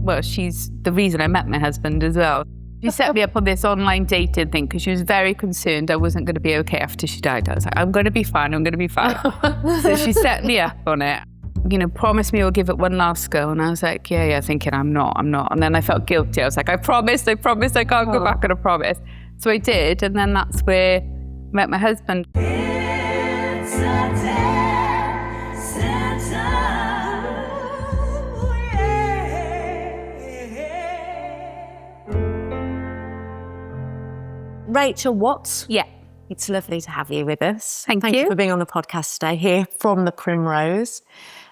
well, she's the reason I met my husband as well. She set me up on this online dating thing because she was very concerned I wasn't going to be okay after she died. I was like, I'm going to be fine. So she set me up on it. Promised me we'll give it one last go. And I was like, yeah, thinking I'm not. And then I felt guilty. I was like, I promised I can't go back on a promise. So I did. And then that's where I met my husband. It's a dead center. Rachel Watts. Yeah. It's lovely to have you with us. Thank you. Thank you for being on the podcast today here from the Primrose.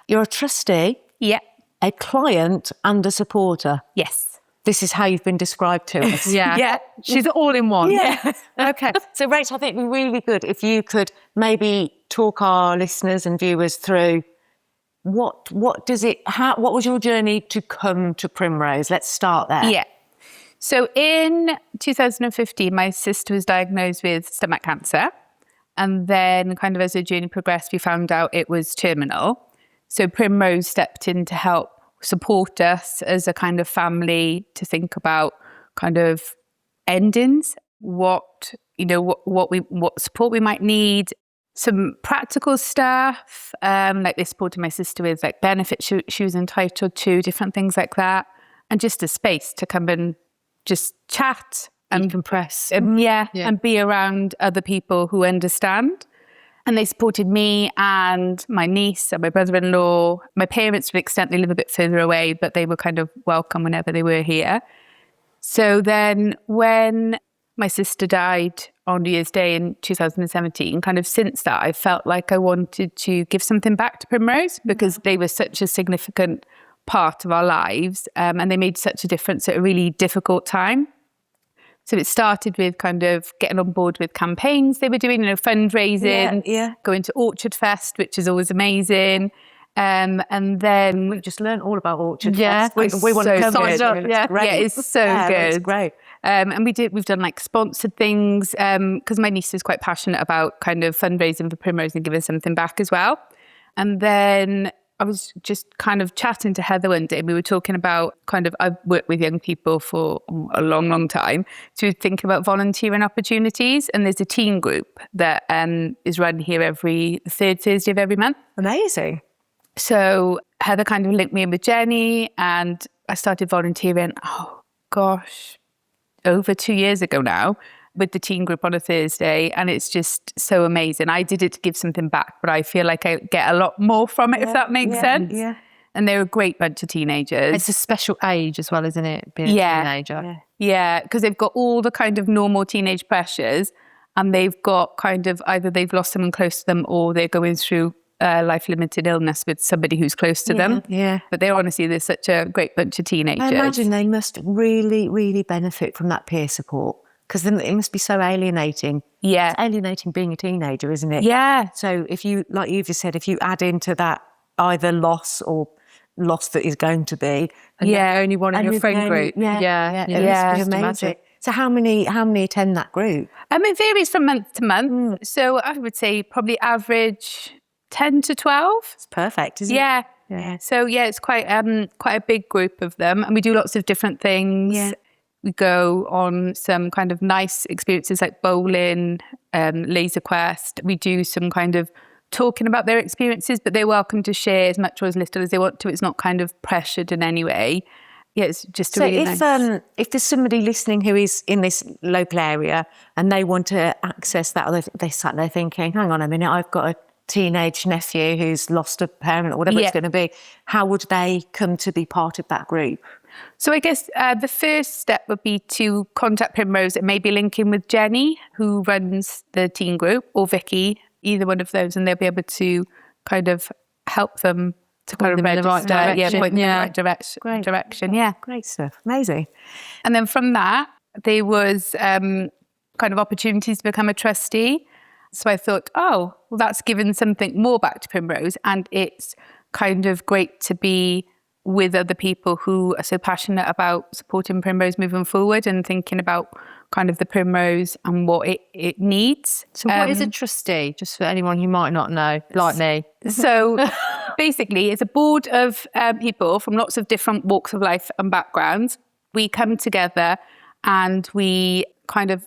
You're a trustee, Yeah. a client and a supporter. Yes. This is how you've been described to us. Yeah. She's all in one. Yeah. Okay. So Rachel, I think it'd be really good if you could maybe talk our listeners and viewers through what was your journey to come to Primrose? Let's start there. Yeah. So in 2015, my sister was diagnosed with stomach cancer. And then kind of as the journey progressed, we found out it was terminal. So Primrose stepped in to help support us as a kind of family to think about kind of endings, what support we might need, some practical stuff, like they supported my sister with like benefits she was entitled to, different things like that. And just a space to come and just chat and decompress. And be around other people who understand. And they supported me and my niece and my brother-in-law. My parents, to an extent, they live a bit further away, but they were kind of welcome whenever they were here. So then when my sister died on New Year's Day in 2017, kind of since that, I felt like I wanted to give something back to Primrose because they were such a significant part of our lives, and they made such a difference at a really difficult time. So it started with kind of getting on board with campaigns they were doing, fundraising, going to Orchard Fest, which is always amazing. And then we just learned all about Orchard Fest. We want to come in. Yeah, it's so good. It's great. And we've done like sponsored things because my niece is quite passionate about kind of fundraising for Primrose and giving something back as well. And then I was just kind of chatting to Heather one day and we were talking about I've worked with young people for a long, long time. So we were thinking about volunteering opportunities, and there's a teen group that is run here every third Thursday of every month. Amazing. So Heather kind of linked me in with Jenny and I started volunteering, over 2 years ago now, with the teen group on a Thursday, and it's just so amazing. I did it to give something back, but I feel like I get a lot more from it, if that makes sense. Yeah. And they're a great bunch of teenagers. It's a special age as well, isn't it? Being a teenager. Yeah, because they've got all the kind of normal teenage pressures, and they've got kind of either they've lost someone close to them or they're going through life-limited illness with somebody who's close to them. Yeah. But they're such a great bunch of teenagers. I imagine they must really, really benefit from that peer support. Because then it must be so alienating. Yeah. It's alienating being a teenager, isn't it? Yeah. So if you, like you've just said, if you add into that either loss or loss that is going to be. Only one in your friend group. It must be amazing. So how many attend that group? It varies from month to month. So I would say probably average 10 to 12. It's perfect, isn't it? Yeah. So it's quite a big group of them. And we do lots of different things. Yeah. We go on some kind of nice experiences like bowling, laser quest. We do some kind of talking about their experiences, but they're welcome to share as much or as little as they want to. It's not kind of pressured in any way. Yeah, it's just really nice. So if there's somebody listening who is in this local area and they want to access that, or they sat there thinking, hang on a minute, I've got a teenage nephew who's lost a parent or whatever it's going to be, how would they come to be part of that group? So I guess the first step would be to contact Primrose and maybe link in with Jenny, who runs the teen group, or Vicky, either one of those, and they'll be able to kind of help them to kind of register. The right direction. Point them in the right direction. Yeah. Great stuff. Amazing. And then from that, there was kind of opportunities to become a trustee. So I thought, that's given something more back to Primrose, and it's kind of great to be with other people who are so passionate about supporting Primrose moving forward and thinking about kind of the Primrose and what it needs. So what is a trustee? Just for anyone who might not know, like me. So Basically, it's a board of people from lots of different walks of life and backgrounds. We come together and we kind of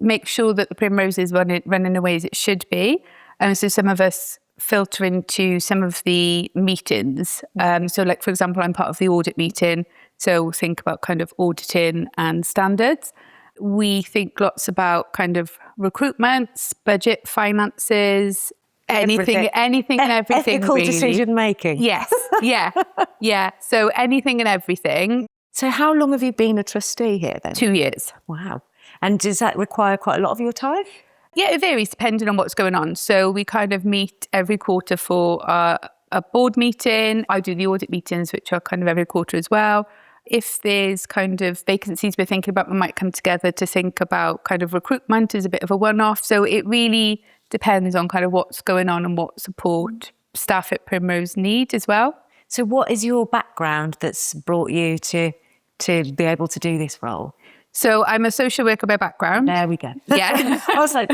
make sure that the Primrose is running in the ways it should be. And so some of us filter into some of the meetings. So like, for example, I'm part of the audit meeting. So think about kind of auditing and standards. We think lots about kind of recruitments, budget, finances, anything and everything. Ethical really. decision making. Yes. Yeah. So anything and everything. So how long have you been a trustee here then? 2 years. Wow. And does that require quite a lot of your time? Yeah, it varies depending on what's going on. So we kind of meet every quarter for a board meeting. I do the audit meetings, which are kind of every quarter as well. If there's kind of vacancies we're thinking about, we might come together to think about kind of recruitment as a bit of a one-off. So it really depends on kind of what's going on and what support staff at Primrose need as well. So what is your background that's brought you to be able to do this role? So I'm a social worker by background. There we go. Yeah. I was like,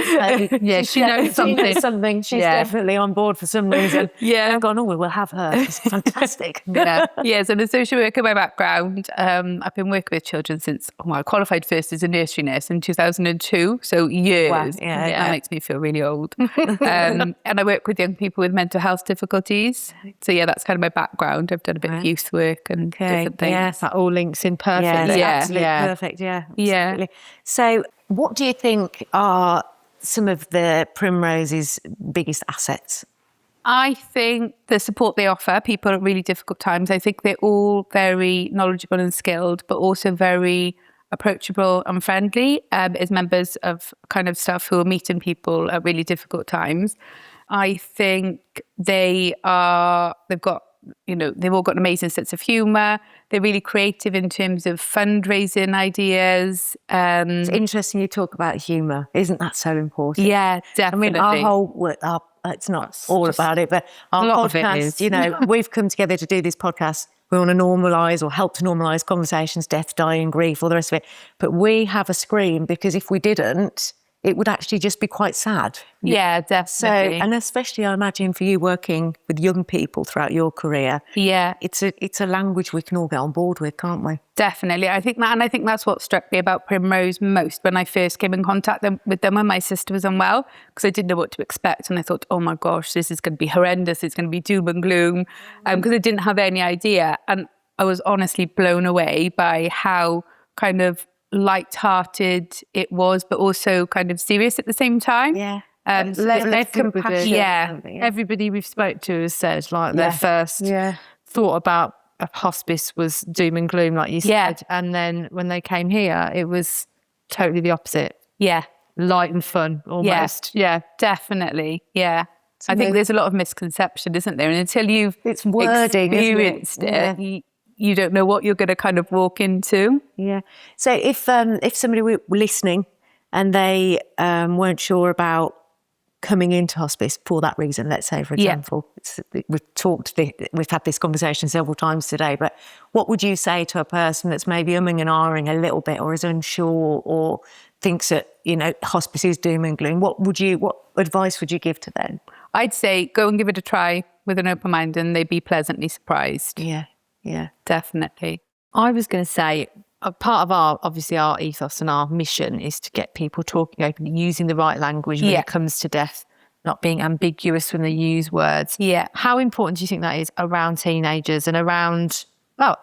Yeah, she knows something. She's definitely on board for some reason. Yeah. I've gone, we'll have her. It's fantastic. Yeah, so I'm a social worker by background. I've been working with children since, I qualified first as a nursery nurse in 2002, so years. Wow. Yeah. That makes me feel really old. And I work with young people with mental health difficulties. So yeah, that's kind of my background. I've done a bit of youth work and different things. Yeah. That all links in perfectly. Absolutely perfect. Yeah. Yeah. Absolutely. So what do you think are some of the Primrose's biggest assets? I think the support they offer people at really difficult times. I think they're all very knowledgeable and skilled, but also very approachable and friendly as members of kind of staff who are meeting people at really difficult times. I think they've all got an amazing sense of humour. They're really creative in terms of fundraising ideas. It's interesting you talk about humour. Isn't that so important? Yeah, definitely. I mean, our whole it's not all about it, but our podcast, we've come together to do this podcast. We want to normalise or help to normalise conversations, death, dying, grief, all the rest of it. But we have a scream because if we didn't, it would actually just be quite sad. Yeah, definitely. So, and especially I imagine for you working with young people throughout your career. Yeah. It's a language we can all get on board with, can't we? Definitely. I think that's what struck me about Primrose most when I first came in contact with them when my sister was unwell, because I didn't know what to expect. And I thought, oh my gosh, this is going to be horrendous. It's going to be doom and gloom, because I didn't have any idea. And I was honestly blown away by how kind of light-hearted it was, but also kind of serious at the same time. Yeah. Compassion. Yeah. Everybody we've spoke to has said their first thought about a hospice was doom and gloom, like you said. And then when they came here, it was totally the opposite. Yeah. Light and fun almost. Yeah. Definitely. Yeah. I think there's a lot of misconception, isn't there? And until you've experienced it, you don't know what you're going to kind of walk into. Yeah. So if somebody were listening and they weren't sure about coming into hospice for that reason, let's say, for example, we've had this conversation several times today, but what would you say to a person that's maybe umming and ahhing a little bit or is unsure or thinks that, hospice is doom and gloom? What advice would you give to them? I'd say go and give it a try with an open mind and they'd be pleasantly surprised. Yeah, definitely. I was going to say, a part of our ethos and our mission is to get people talking openly, using the right language when it comes to death, not being ambiguous when they use words. Yeah. How important do you think that is around teenagers and around,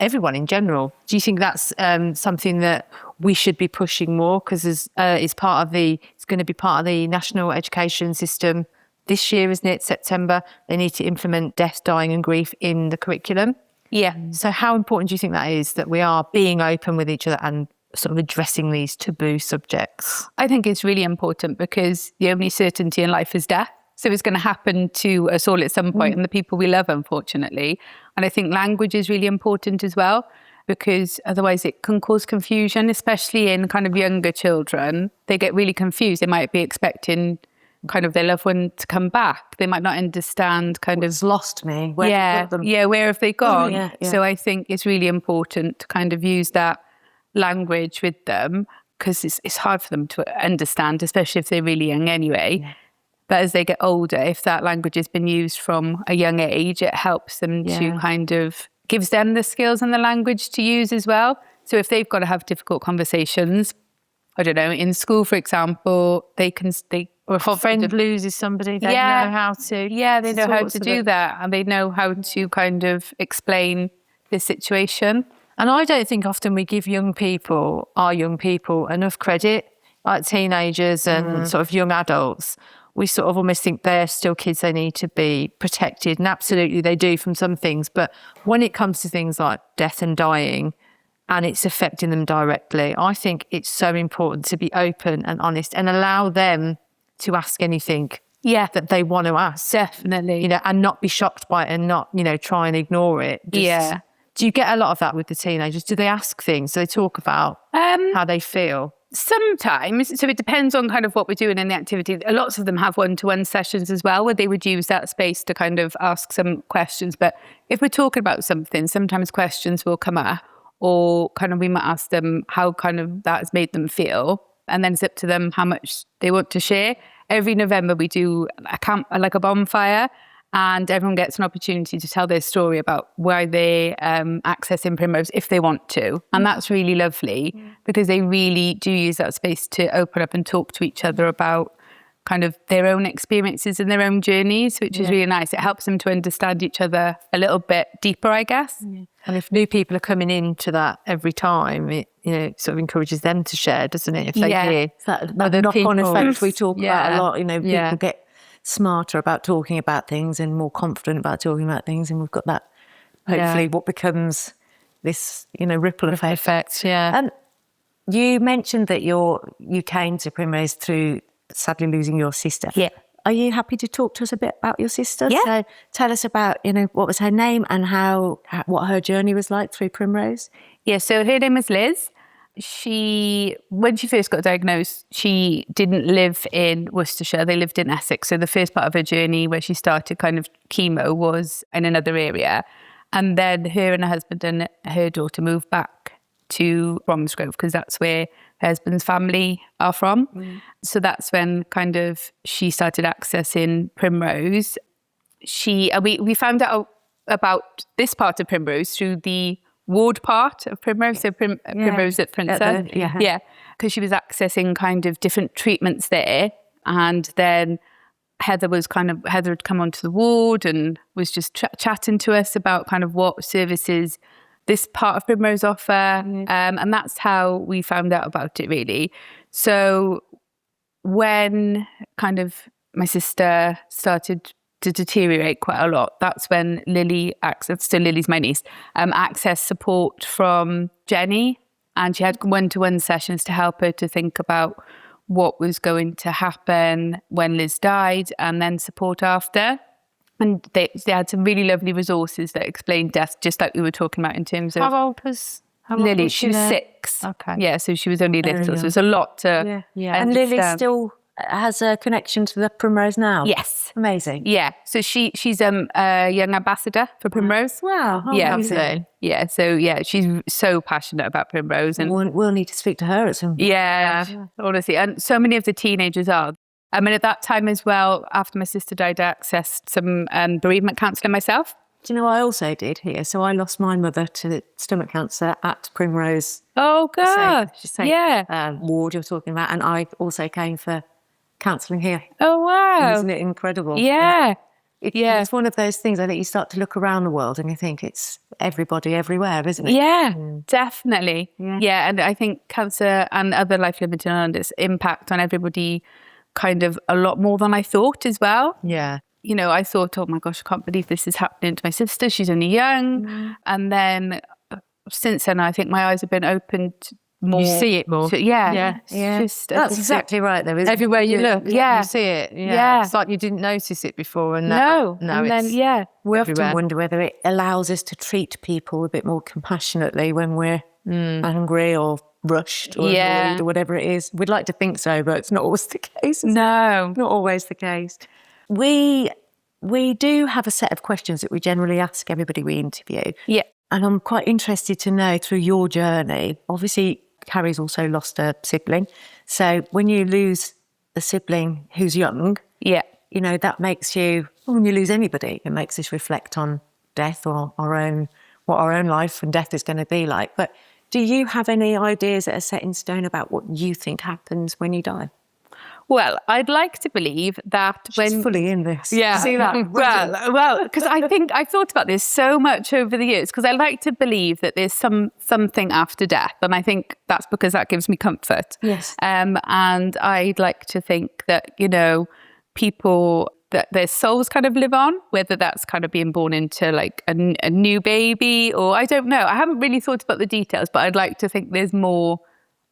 everyone in general? Do you think that's something that we should be pushing more? Because it's going to be part of the national education system this year, isn't it? September. They need to implement death, dying and grief in the curriculum. Yeah. So how important do you think that is, that we are being open with each other and sort of addressing these taboo subjects? I think it's really important because the only certainty in life is death. So it's going to happen to us all at some point and the people we love, unfortunately. And I think language is really important as well, because otherwise it can cause confusion, especially in kind of younger children. They get really confused. They might be expecting kind of their loved one to come back. They might not understand lost me. Where have they gone? Yeah. So I think it's really important to kind of use that language with them, because it's hard for them to understand, especially if they're really young anyway. But as they get older, if that language has been used from a young age, it helps them to kind of gives them the skills and the language to use as well. So if they've got to have difficult conversations, I don't know, in school, for example, or if a friend loses somebody, they know how to. Yeah, they know how to do that, and they know how to kind of explain the situation. And I don't think often we give our young people, enough credit, like teenagers and sort of young adults. We sort of almost think they're still kids, they need to be protected. And absolutely they do from some things. But when it comes to things like death and dying, and it's affecting them directly, I think it's so important to be open and honest and allow them to ask anything that they want to ask. Definitely. You know, and not be shocked by it and not, you know, try and ignore it. Do you get a lot of that with the teenagers? Do they ask things? Do they talk about how they feel? Sometimes. So it depends on kind of what we're doing in the activity. Lots of them have one-to-one sessions as well, where they would use that space to kind of ask some questions. But if we're talking about something, sometimes questions will come up, or kind of we might ask them how kind of that has made them feel. And then it's up to them how much they want to share. Every November we do a camp, like a bonfire, and everyone gets an opportunity to tell their story about why they're accessing Primrose if they want to. And that's really lovely because they really do use that space to open up and talk to each other about kind of their own experiences and their own journeys, which is really nice. It helps them to understand each other a little bit deeper, I guess. And if new people are coming into that every time, it, you know, sort of encourages them to share, doesn't it? If they hear that knock-on effect we talk about a lot. You know, people get smarter about talking about things and more confident about talking about things, and we've got that hopefully what becomes this, you know, ripple effect. You mentioned that you came to Primrose through sadly losing your sister. Are you happy to talk to us a bit about your sister? So tell us about, you know, what was her name and what her journey was like through Primrose. So her name is Liz. When she first got diagnosed, she didn't live in Worcestershire. They lived in Essex. So the first part of her journey where she started kind of chemo was in another area. And then her and her husband and her daughter moved back to Bromsgrove because that's where her husband's family are from. So that's when kind of she started accessing Primrose. We found out about this part of Primrose through the ward part of Primrose, so Primrose at Princess. Because she was accessing kind of different treatments there. And then Heather had come onto the ward and was just chatting to us about kind of what services this part of Primrose offer. And that's how we found out about it, really. So when kind of my sister started to deteriorate quite a lot, that's when Lily's my niece, accessed support from Jenny, and she had one-to-one sessions to help her to think about what was going to happen when Liz died, and then support after. And they had some really lovely resources that explained death, just like we were talking about in terms of... How old was Lily? She was 6. Okay. Yeah, so she was only little, so there's a lot to And Lily still has a connection to the Primrose now? Yes. Amazing. Yeah, so she's a young ambassador for Primrose. Wow. Lovely. Yeah, so she's so passionate about Primrose. And we'll need to speak to her at some point. Yeah, honestly. And so many of the teenagers are. I mean, at that time as well, after my sister died, I accessed some bereavement counselling myself. Do you know what I also did here? So I lost my mother to stomach cancer at Primrose. Oh, gosh. Ward you're talking about. And I also came for counselling here. Oh, wow. Isn't it incredible? Yeah. It's one of those things, I think you start to look around the world and you think it's everybody everywhere, isn't it? Yeah, definitely. Yeah, and I think cancer and other life-limiting illnesses impact on everybody kind of a lot more than I thought as well. Yeah. You know, I thought, oh my gosh, I can't believe this is happening to my sister. She's only young. And then since then, I think my eyes have been opened more. You see it more. That's exactly right, though, isn't everywhere you look, you see it. Yeah. It's like you didn't notice it before. And we often wonder whether it allows us to treat people a bit more compassionately when we're angry or rushed or annoyed or whatever it is. We'd like to think so, but it's not always the case. No. Not always the case. We do have a set of questions that we generally ask everybody we interview. Yeah. And I'm quite interested to know through your journey, obviously Carrie's also lost a sibling. So when you lose a sibling who's young, you know, that makes you, when you lose anybody, it makes us reflect on death or what our own life and death is going to be like. But do you have any ideas that are set in stone about what you think happens when you die? Well, I'd like to believe that She's fully in this. Yeah. See that? Well, because I think I've thought about this so much over the years, because I like to believe that there's something after death. And I think that's because that gives me comfort. Yes. And I'd like to think that, you know, people, that their souls kind of live on, whether that's kind of being born into like a new baby, or I don't know. I haven't really thought about the details, but I'd like to think there's more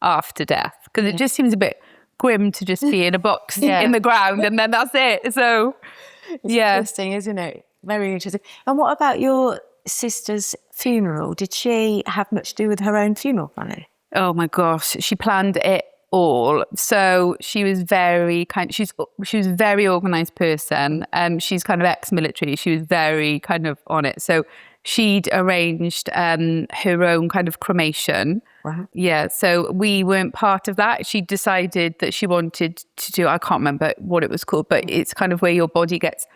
after death, because it just seems a bit grim to just be in a box in the ground and then that's it. So it's interesting, isn't it? Very interesting. And what about your sister's funeral? Did she have much to do with her own funeral planning? Oh my gosh, she planned it all. So she was very she was a very organized person. She's kind of ex-military. She was very kind of on it. So she'd arranged her own kind of cremation. Wow. Yeah, so we weren't part of that. She decided that she wanted to do, I can't remember what it was called, but it's kind of where your body gets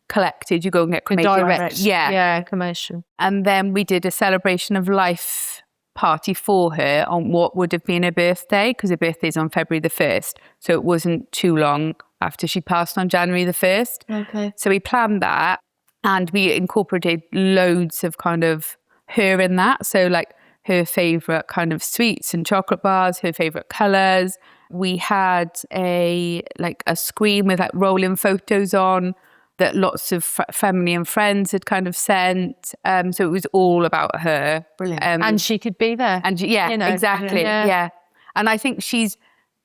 collected. You go and get cremated. Direct. Yeah, cremation. And then we did a celebration of life party for her on what would have been her birthday, because her birthday's on February the 1st. So it wasn't too long after she passed on January the 1st. Okay. So we planned that and we incorporated loads of kind of her in that. So like her favourite kind of sweets and chocolate bars, her favourite colours. We had a screen with like rolling photos on that lots of family and friends had kind of sent. So it was all about her. Brilliant. And she could be there. And yeah, you know, exactly. Yeah. And I think she's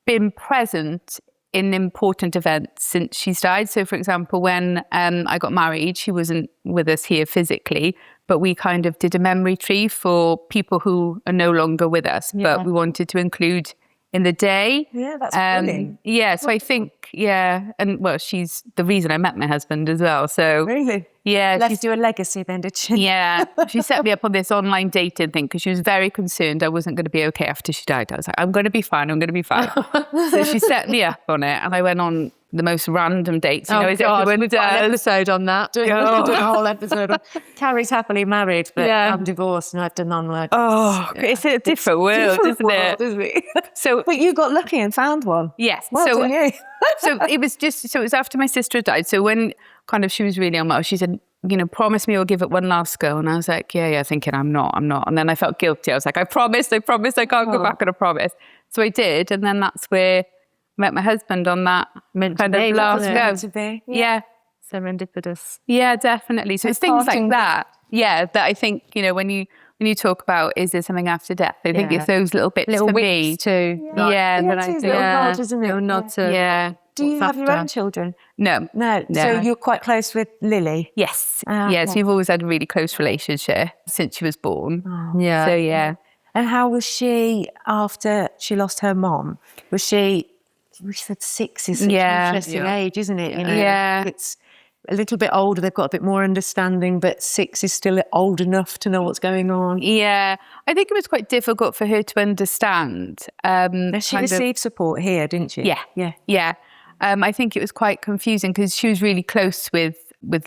been present in important events since she's died. So for example, when I got married, she wasn't with us here physically, but we kind of did a memory tree for people who are no longer with us, but we wanted to include in the day. Yeah, that's brilliant. Yeah, so I think, and well, she's the reason I met my husband as well. So really? Yeah. Left you a legacy then, did she? Yeah. She set me up on this online dating thing because she was very concerned I wasn't going to be okay after she died. I was like, I'm going to be fine. So she set me up on it and I went on the most random dates. You know, as everyone does. An episode on that. Doing a whole episode on Carrie's happily married, but I'm divorced and I've done online. Oh, it's a different world, isn't it? So, but you got lucky and found one. Yes. Well done you. So it was after my sister died. So when kind of she was really unwell, she said, you know, promise me you'll give it one last go. And I was like, yeah, thinking I'm not. And then I felt guilty. I was like, I promised I can't go back on a promise. So I did. And then that's where I met my husband on that kind of last go. Yeah. Serendipitous. Yeah, definitely. So it's things like that. Yeah, that I think, you know, when you talk about, is there something after death? I think it's those little bits for me too. Yeah, that I do. Nod, isn't it? Little nod to Do you have your own children? No. So you're quite close with Lily? Yes. Yes, we've always had a really close relationship since she was born. Oh. Yeah. So yeah. And how was she after she lost her mom? Was she said 6 is such an interesting age, isn't it? You know, it's a little bit older, they've got a bit more understanding, but 6 is still old enough to know what's going on. Yeah, I think it was quite difficult for her to understand. She received support here, didn't she? Yeah. I think it was quite confusing because she was really close with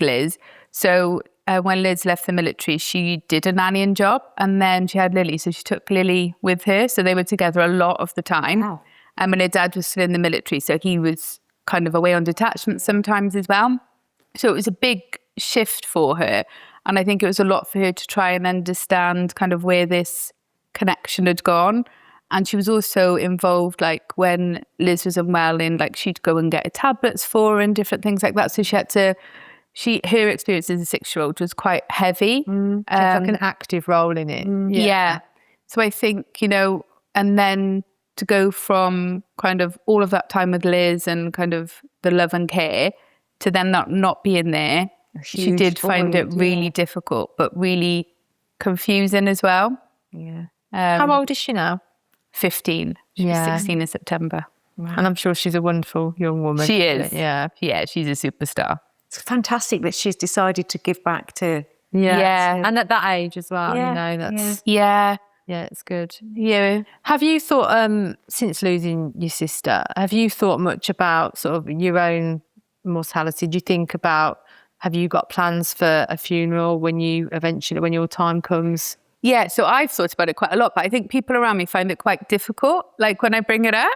Liz. So when Liz left the military, she did a nannying job and then she had Lily. So she took Lily with her. So they were together a lot of the time. Wow. And her dad was still in the military. So he was kind of away on detachment sometimes as well. So it was a big shift for her. And I think it was a lot for her to try and understand kind of where this connection had gone. And she was also involved, like when Liz was unwell, in like she'd go and get her tablets for her and different things like that. So she had to, her experience as a 6-year-old was quite heavy. Like an active role in it. Yeah. So I think, you know, and then to go from kind of all of that time with Liz and kind of the love and care to then not being there, she did find it really difficult, but really confusing as well. Yeah. How old is she now? 15. She's 16 in September. Wow. And I'm sure she's a wonderful young woman. She is. Yeah, she's a superstar. It's fantastic that she's decided to give back to... Yeah. And at that age as well, you know, that's... Yeah, it's good. Yeah. Have you thought, since losing your sister, have you thought much about sort of your own mortality, do you think about, have you got plans for a funeral when your time comes? Yeah, so I've thought about it quite a lot, but I think people around me find it quite difficult. Like when I bring it up.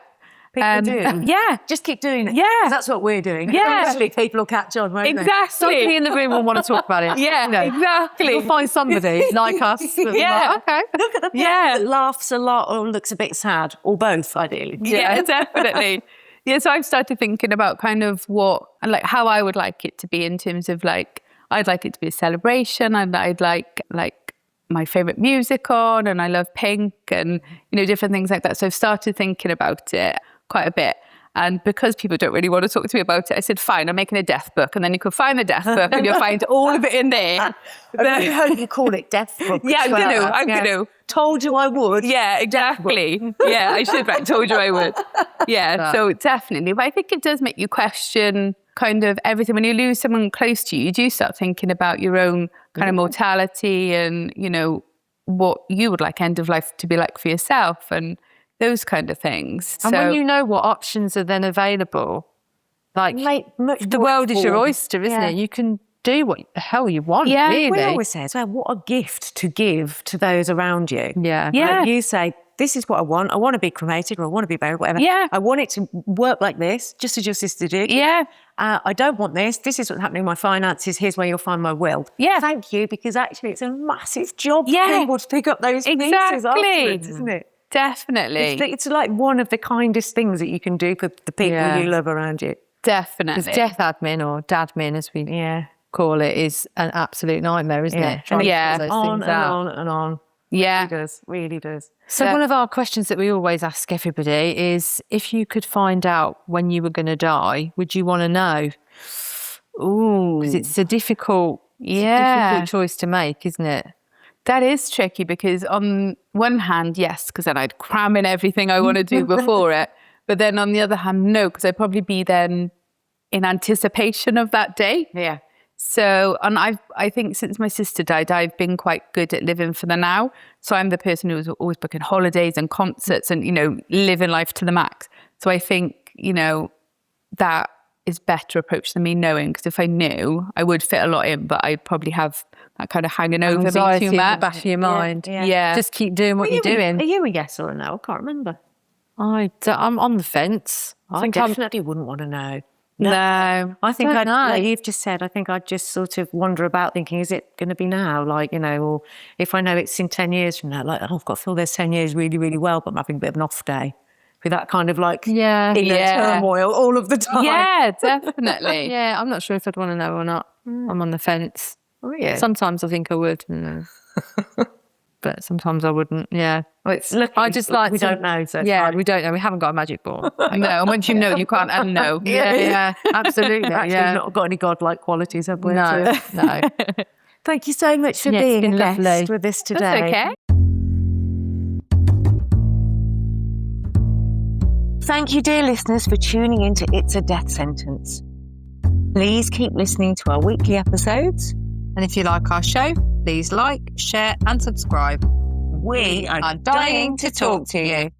People do. Yeah. Just keep doing it. Yeah. 'Cause that's what we're doing. Yeah. Eventually people will catch on, won't they? Exactly. Somebody in the room will want to talk about it. Yeah, You know, exactly. You'll find somebody like us. That's Yeah. like, okay. Yeah. That laughs a lot or looks a bit sad, or both, ideally. Yeah, definitely. Yeah, so I've started thinking about kind of how I would like it to be in terms of like, I'd like it to be a celebration. I'd like my favourite music on, and I love Pink and, different things like that. So I've started thinking about it quite a bit. And because people don't really want to talk to me about it, I said, fine, I'm making a death book. And then you can find the death book and you'll find all of it in there. I hope you call it death book. Yeah, I'm going to. Told you I would. Yeah, exactly. Yeah, I should have told you I would. Yeah, so definitely. But I think it does make you question kind of everything. When you lose someone close to you, you do start thinking about your own kind of mortality and, what you would like end of life to be like for yourself and those kind of things. And when you know what options are then available, like the world is your oyster, isn't it? You can do what the hell you want, really. We always say as well, what a gift to give to those around you. Yeah. Like you say, this is what I want. I want to be cremated, or I want to be buried, whatever. Yeah. I want it to work like this, just as your sister did. Yeah. I don't want this. This is what's happening in my finances. Here's where you'll find my will. Yeah. Thank you, because actually it's a massive job Yeah. for people to pick up those pieces afterwards, isn't it? Definitely. It's like one of the kindest things that you can do for the people you love around you. Definitely. Because death admin, or dadmin as we call it, is an absolute nightmare, isn't it? And Yeah. on and on and on. Yeah. It does, really does. So one of our questions that we always ask everybody is, if you could find out when you were going to die, would you want to know? Ooh. Because it's a difficult choice to make, isn't it? That is tricky because on one hand, yes, because then I'd cram in everything I want to do before it. But then on the other hand, no, because I'd probably be then in anticipation of that day. Yeah. So, and I think since my sister died, I've been quite good at living for the now. So I'm the person who was always booking holidays and concerts and, living life to the max. So I think, that is better approach than me knowing, because if I knew, I would fit a lot in, but I'd probably have that kind of hanging over me Anxiety too in much. the back of your mind. Yeah. Just keep doing what you're doing. Are you a yes or a no? I can't remember. I'm on the fence. I think definitely wouldn't want to know. No. I think don't know. like you've just said, I think I'd just sort of wander about thinking, is it going to be now? Like, or if I know it's in 10 years from now, like, oh, I've got to feel those 10 years really, really well, but I'm having a bit of an off day. With that kind of like inner turmoil all of the time. Yeah, definitely. Yeah, I'm not sure if I'd want to know or not. I'm on the fence. Oh, yeah. Sometimes I think I would, but sometimes I wouldn't. Yeah. Well, it's lucky I just like we don't know. So we don't know. We haven't got a magic ball. No, and once you know, you can't unknow. Yeah, absolutely. Actually, not got any godlike qualities, have we? No. Thank you so much for being a guest with us today. That's okay. Thank you, dear listeners, for tuning into It's a Death Sentence. Please keep listening to our weekly episodes. And if you like our show, please like, share and subscribe. We are dying to talk to you.